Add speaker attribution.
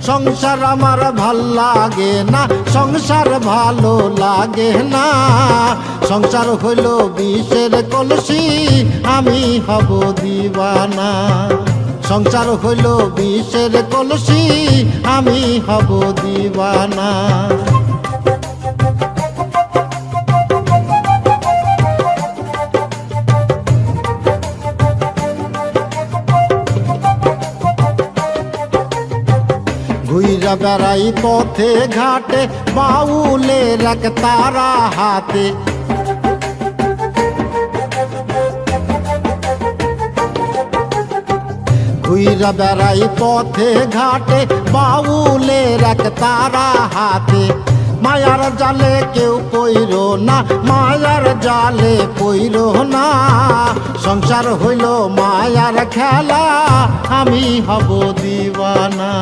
Speaker 1: সংসার আমার ভাল লাগে না, সংসার ভালো লাগে না। সংসার হইল বিষের কলসি, আমি হব দিওয়ানা। সংসার হইল বিষের কলসি, আমি হব দিওয়ানা। ঘুইরা বেড়াই পথে ঘাটে, বাউলের এক তারা হাতে। ঘুইরা বেড়াই পথে ঘাটে, বাউলের এক তারা হাতে। মায়ার জালে কেউ পইর না, মায়ার জালে পইর না। সংসার হইল মায়ার খেলা, আমি হব দিওয়ানা।